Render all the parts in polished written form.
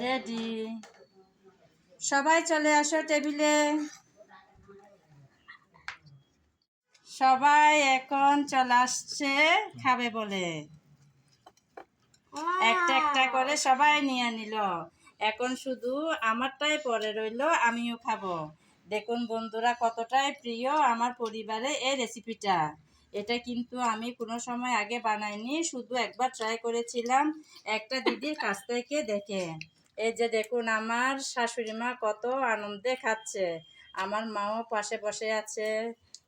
Ready. সবাই চলে আসো টেবিলে। সবাই এখন চলে আসছে খাবে বলে। একটা একটা করে সবাই নিয়ে নিল। এখন শুধু আমারটাই পরে রইল, আমিও খাবো। দেখুন বন্ধুরা, কতটাই প্রিয় আমার পরিবারে এই রেসিপিটা। এটা কিন্তু আমি কোনো সময় আগে বানাইনি, শুধু একবার ট্রাই করেছিলাম একটা দিদির কাছ থেকে দেখে। এই যে দেখুন আমার শাশুড়ি মা কত আনন্দে খাচ্ছে, আমার মাও পাশে বসে আছে,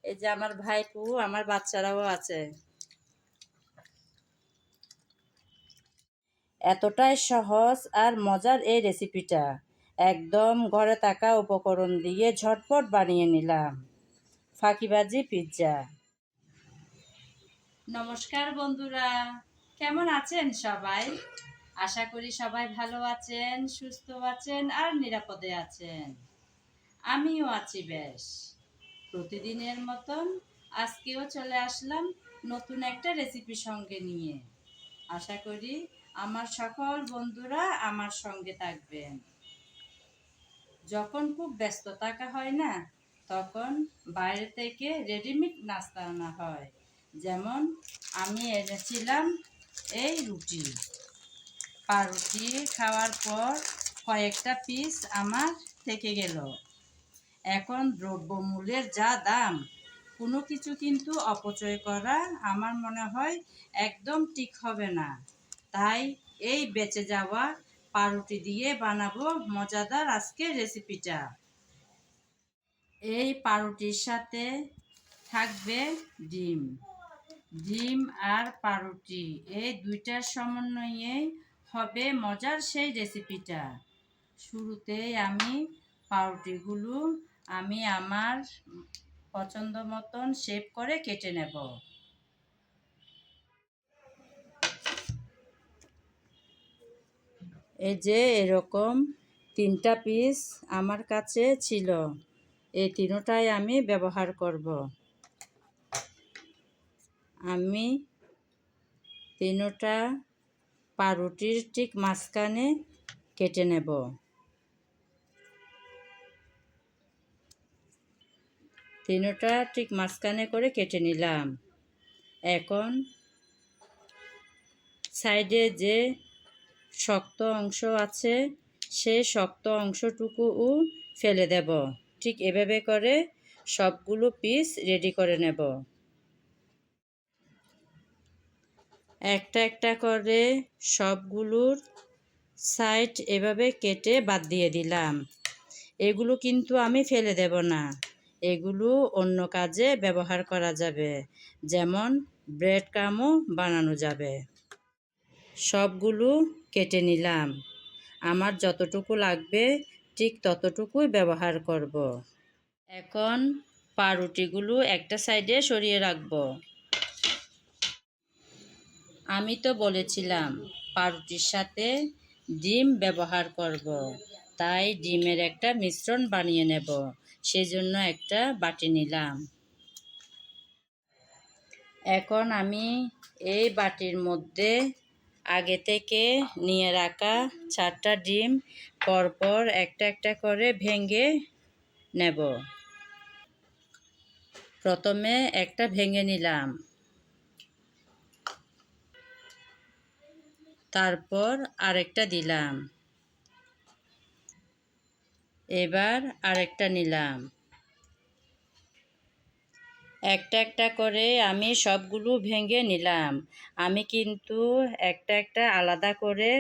এই যে আমার ভাইপু, আমার বাচ্চারাও আছে। এতটাই সহজ আর মজার এই রেসিপিটা, একদম ঘরে থাকা উপকরণ দিয়ে ঝটপট বানিয়ে নিলাম ফাঁকিবাজি পিৎজা। নমস্কার বন্ধুরা, কেমন আছেন সবাই? আশা করি সবাই ভালো আছেন, সুস্থ আছেন আর নিরাপদে আছেন। আমিও আছি বেশ। প্রতিদিনের মতন আজকেও চলে আসলাম নতুন একটা রেসিপি সঙ্গে নিয়ে। আশা করি আমার সকল বন্ধুরা আমার সঙ্গে থাকবেন। যখন খুব ব্যস্ত থাকা হয় না, তখন বাইরে থেকে রেডিমেড নাস্তা আনা হয়। যেমন আমি এনেছিলাম এই রুটি। পাউরুটি খাওয়ার পর কয়েকটা পিস আমার থেকে গেল। এখন দ্রব্যমূল্যের যা দাম, কোনো কিছু কিন্তু অপচয় করা আমার মনে হয় একদম ঠিক হবে না। তাই এই বেঁচে যাওয়া পাউরুটি দিয়ে বানাবো মজাদার আজকের রেসিপিটা। এই পাউরুটির সাথে থাকবে ডিম। ডিম আর পাউরুটি এই দুইটার সমন্বয়েই হবে মজার সেই রেসিপিটা। শুরুতেই আমি পাউরুটিগুলো আমার পছন্দ মতন শেপ করে কেটে নেব। এই যে এরকম 3টা পিস আমার কাছে ছিল, এই তিনটাই আমি ব্যবহার করব। আমি তিনটা পাউরুটির ঠিক মাঝখানে কেটে নেব। তিনটা ঠিক মাঝখানে করে কেটে নিলাম। এখন সাইডে যে শক্ত অংশ আছে, সেই শক্ত অংশটুকুও ফেলে দেব। ঠিক এভাবে করে সবগুলো পিস রেডি করে নেব। একটা একটা করে সবগুলোর সাইড এভাবে কেটে বাদ দিয়ে দিলাম। এগুলো কিন্তু আমি ফেলে দেব না, এগুলো অন্য কাজে ব্যবহার করা যাবে, যেমন ব্রেড ক্রামও বানানো যাবে। সবগুলো কেটে নিলাম। আমার যতটুকু লাগবে ঠিক ততটুকুই ব্যবহার করব। এখন পাউরুটিগুলো একটা সাইডে সরিয়ে রাখব। আমি তো বলেছিলাম পাউরুটির সাথে ডিম ব্যবহার করব, তাই ডিমের একটা মিশ্রণ বানিয়ে নেব। সেজন্য একটা বাটি নিলাম। এখন আমি এই বাটির মধ্যে আগে থেকে নিয়ে রাখা 4টা ডিম পরপর একটা একটা করে ভেঙে নেব। প্রথমে একটা ভেঙে নিলাম, তারপর আরেকটা দিলাম, এবার আরেকটা নিলাম। একটা একটা করে আমি সবগুলো ভেঙে নিলাম। আমি কিন্তু একটা একটা আলাদা করে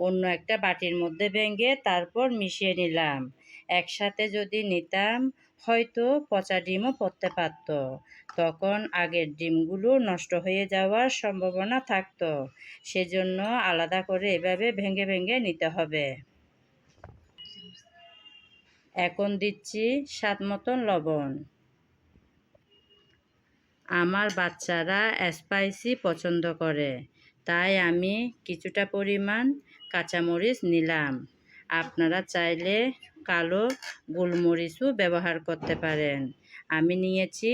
অন্য একটা বাটির মধ্যে ভেঙে তারপর মিশিয়ে নিলাম। একসাথে যদি নিতাম হয়তো পচা ডিমও পড়তে পারত, তখন আগের ডিমগুলো নষ্ট হয়ে যাওয়ার সম্ভাবনা থাকতো। সেজন্য আলাদা করে এভাবে ভেঙে ভেঙে নিতে হবে। এখন দিচ্ছি স্বাদ মতন লবণ। আমার বাচ্চারা স্পাইসি পছন্দ করে, তাই আমি কিছুটা পরিমাণ কাঁচামরিচ নিলাম। আপনারা চাইলে কালো গোলমরিচও ব্যবহার করতে পারেন। আমি নিয়েছি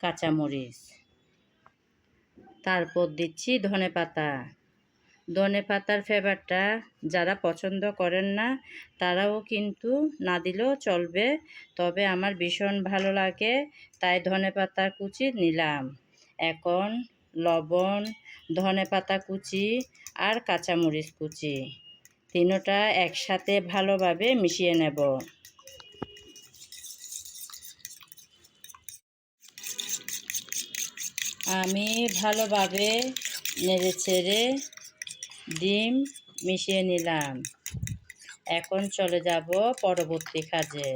কাঁচামরিচ। তারপর দিচ্ছি ধনেপাতা। ধনেপাতার ফ্লেভারটা যারা পছন্দ করেন না তারাও কিন্তু না দিলেও চলবে, তবে আমার ভীষণ ভালো লাগে তাই ধনেপাতা কুচি নিলাম। এখন লবণ, ধনেপাতা কুচি আর কাঁচামরিচ কুচি তিনটা একসাথে ভালোভাবে মিশিয়ে নেব। আমি ভালোভাবে নেড়েচেড়ে ডিম মিশিয়ে নিলাম। এখন চলে যাব পরবর্তী কাজে।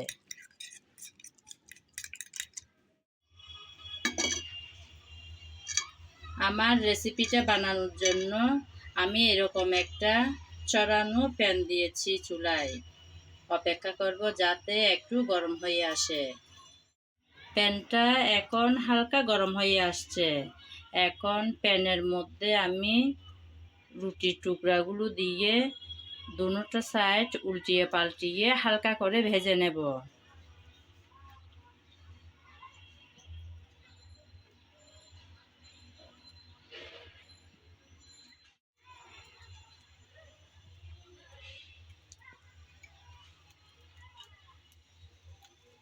আমার রেসিপিটা বানানোর জন্য আমি এরকম একটা চড়ানো প্যান দিয়েছি চুলায়। অপেক্ষা করব যাতে একটু গরম হয়ে আসে। প্যানটা এখন হালকা গরম হয়ে আসছে। এখন প্যানের মধ্যে আমি রুটির টুকরাগুলো দিয়ে দুটো সাইড উল্টিয়ে পাল্টিয়ে হালকা করে ভেজে নেব।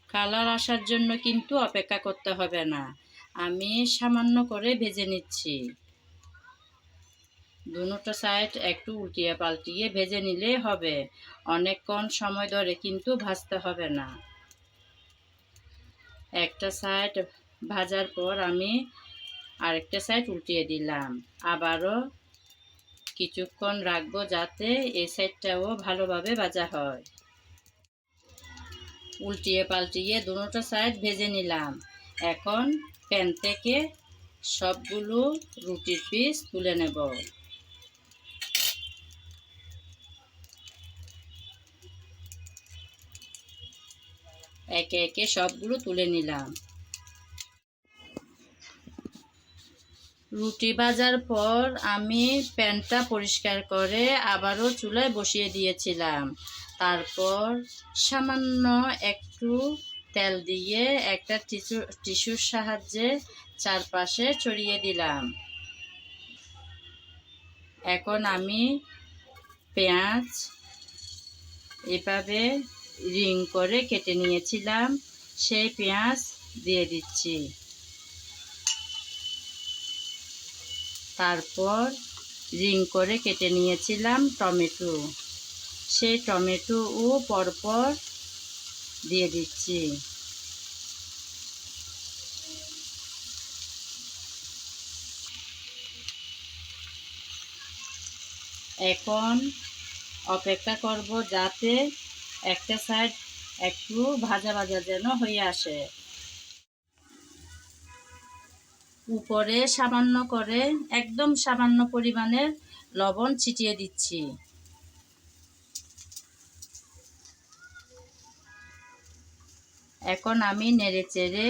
কালার আসার জন্য কিন্তু অপেক্ষা করতে হবে না, আমি সামান্য করে ভেজে নিচ্ছি। দুটো সাইড একটু উল্টিয়ে পাল্টিয়ে ভেজে নিলেই হবে, অনেকক্ষণ সময় ধরে কিন্তু ভাজতে হবে না। একটা সাইড ভাজার পর আমি আরেকটা সাইড উল্টিয়ে দিলাম, আবারও কিছুক্ষণ রাখবো যাতে এই সাইডটাও ভালোভাবে ভাজা হয়। উল্টিয়ে পাল্টিয়ে দুটো সাইড ভেজে নিলাম। এখন প্যান থেকে সবগুলো রুটির পিস তুলে নেব। একে একে সবগুলো তুলে নিলাম। রুটি ভাজার পর আমি প্যানটা পরিষ্কার করে আবারও চুলায় বসিয়ে দিয়েছিলাম। তারপর সামান্য একটু তেল দিয়ে একটা টিস্যুর সাহায্যে চারপাশে ছড়িয়ে দিলাম। এখন আমি পেঁয়াজ এভাবে রিং করে কেটে নিয়েছিলাম, সেই পেঁয়াজ দিয়ে দিচ্ছি। তারপর রিং করে কেটে নিয়েছিলাম টমেটো, সেই টমেটোও পরপর দিয়ে দিচ্ছি। এখন অপেক্ষা করব যাতে একটা সাইড একটু ভাজা ভাজা যেন হয়ে আসে। উপরে সামান্য করে একদম সামান্য পরিমাণের লবণ ছিটিয়ে দিচ্ছি। এখন আমি নেড়েচেড়ে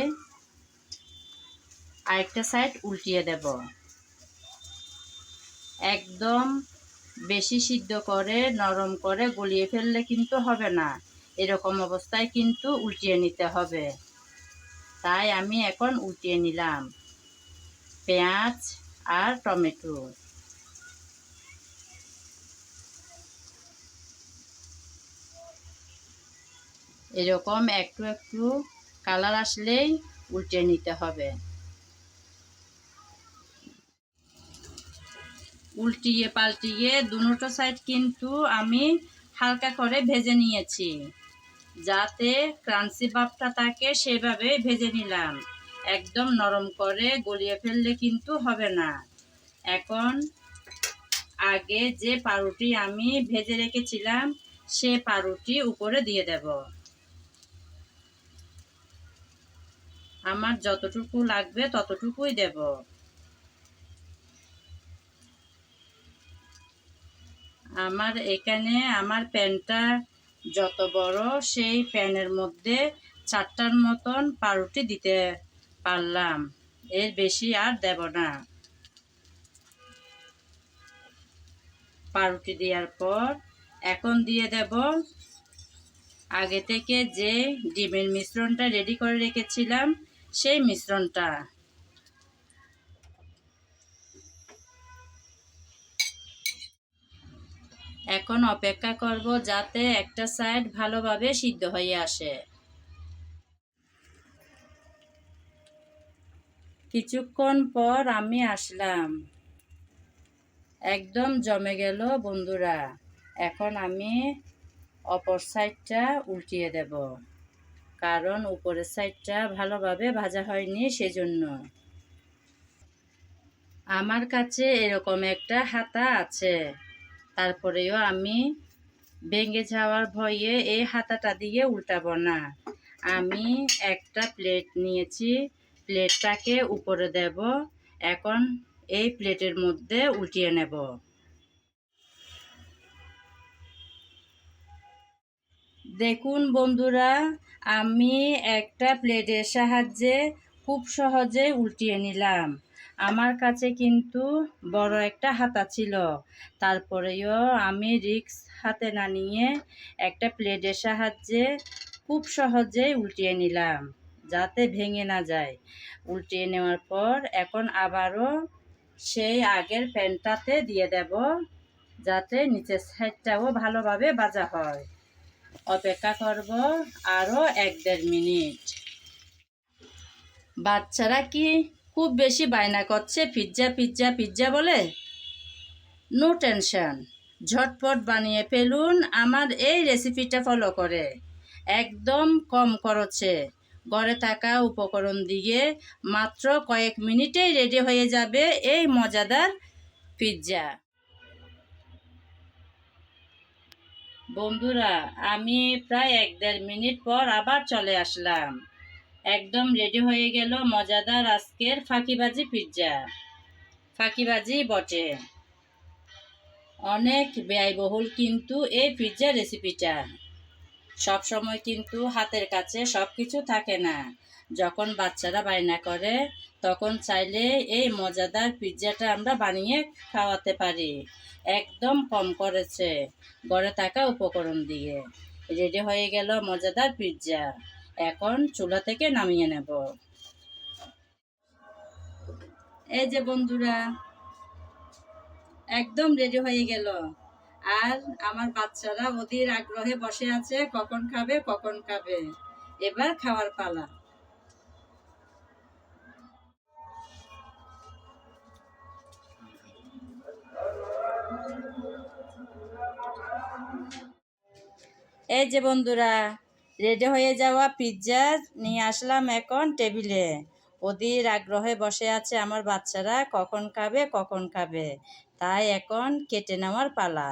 আরেকটা সাইড উল্টিয়ে দেব। একদম বেশি সিদ্ধ করে নরম করে গলিয়ে ফেললে কিন্তু হবে না, এরকম অবস্থায় কিন্তু উল্টিয়ে নিতে হবে। তাই আমি এখন উল্টিয়ে নিলাম পেঁয়াজ আর টমেটো। এরকম একটু একটু কালার আসলেই উল্টে নিতে হবে। উল্টিয়ে পাল্টিয়ে দুটো সাইড কিন্তু আমি হালকা করে ভেজে নিয়েছি, যাতে ক্রাঞ্চি ভাবটা থাকে সেভাবে ভেজে নিলাম। একদম নরম করে গলিয়ে ফেললে কিন্তু হবে না। এখন আগে যে পাউরুটি আমি ভেজে রেখেছিলাম সে পাউরুটি উপরে দিয়ে দেব। আমার যতটুকু লাগবে ততটুকুই দেব। আমার এখানে আমার প্যানটা যত বড় সেই প্যানের মধ্যে 4টার মতন পাউরুটি দিতে পারলাম, এর বেশি আর দেব না। পাউরুটি দেওয়ার পর এখন দিয়ে দেব আগে থেকে যে ডিমের মিশ্রণটা রেডি করে রেখেছিলাম সেই মিশ্রণটা। এখন অপেক্ষা করব যাতে একটা সাইড ভালোভাবে সিদ্ধ হয়ে আসে। কিছুক্ষণ পর আমি আসলাম, একদম জমে গেল বন্ধুরা। এখন আমি অপর সাইডটা উল্টিয়ে দেব, কারণ উপরের সাইডটা ভালোভাবে ভাজা হয়নি সেজন্য। আমার কাছে এরকম একটা হাতা আছে, তারপরেও আমি ভেঙে যাওয়ার ভয়ে এই হাতাটা দিয়ে উল্টাবো না। আমি একটা প্লেট নিয়েছি, প্লেটটাকে উপরে দেব। এখন এই প্লেটের মধ্যে উল্টিয়ে নেব। দেখুন বন্ধুরা, আমি একটা প্লেটের সাহায্যে খুব সহজে উল্টিয়ে নিলাম। আমার কাছে কিন্তু বড় একটা হাতা ছিল, তারপরেও আমি রিস্ক হাতে না নিয়ে একটা প্লেটের সাহায্যে খুব সহজেই উল্টিয়ে নিলাম, যাতে ভেঙে না যায়। উল্টিয়ে নেওয়ার পর এখন আবারও সেই আগের প্যানটাতে দিয়ে দেব, যাতে নিচের সাইডটাও ভালোভাবে ভাজা হয়। অপেক্ষা করব আরও 1-1.5 মিনিট। বাচ্চারা কি খুব বেশি বায়না করছে পিৎজা পিৎজা পিৎজা বলে? নো টেনশন, ঝটপট বানিয়ে ফেলুন আমার এই রেসিপিটা ফলো করে। একদম কম খরচে ঘরে থাকা উপকরণ দিয়ে মাত্র কয়েক মিনিটেই রেডি হয়ে যাবে এই মজাদার পিৎজা। বন্ধুরা, আমি প্রায় 1-1.5 মিনিট পর আবার চলে আসলাম। একদম রেডি হয়ে গেল মজাদার আজকের ফাঁকিবাজি পিৎজা। ফাঁকিবাজি বটে, অনেক ব্যয়বহুল কিন্তু এই পিৎজা রেসিপিটা। সব সময় কিন্তু হাতের কাছে সব কিছু থাকে না। যখন বাচ্চারা বায়না করে তখন চাইলে এই মজাদার পিৎজাটা আমরা বানিয়ে খাওয়াতে পারি। একদম কম করেছে ঘরে থাকা উপকরণ দিয়ে রেডি হয়ে গেল মজাদার পিৎজা। এখন চুলা থেকে নামিয়ে নেব। এই যে বন্ধুরা, একদম রেডি হয়ে গেল। আর আমার বাচ্চারা অধীর আগ্রহে বসে আছে, কখন খাবে কখন খাবে। এবার খাওয়ার পালা। এই যে বন্ধুরা, রেডি হয়ে যাওয়া পিৎজা নিয়ে আসলাম এখন টেবিলে। অধীর আগ্রহে বসে আছে আমার বাচ্চারা, কখন খাবে কখন খাবে। তাই এখন কেটে নেওয়ার পালা।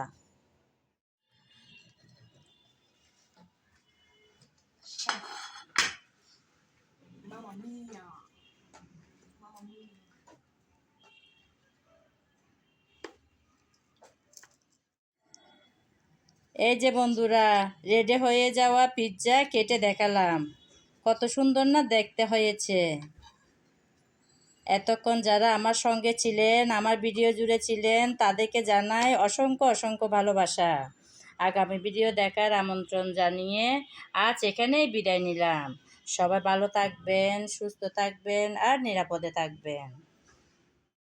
এই যে বন্ধুরা, রেডি হয়ে যাওয়া পিৎজা কেটে দেখালাম, কত সুন্দর না দেখতে হয়েছে। এতক্ষণ যারা আমার সঙ্গে ছিলেন, আমার ভিডিও জুড়ে ছিলেন, তাদেরকে জানাই অসংখ্য অসংখ্য ভালোবাসা। আগামী ভিডিও দেখার আমন্ত্রণ জানিয়ে আজ এখানেই বিদায় নিলাম। সবাই ভালো থাকবেন, সুস্থ থাকবেন আর নিরাপদে থাকবেন।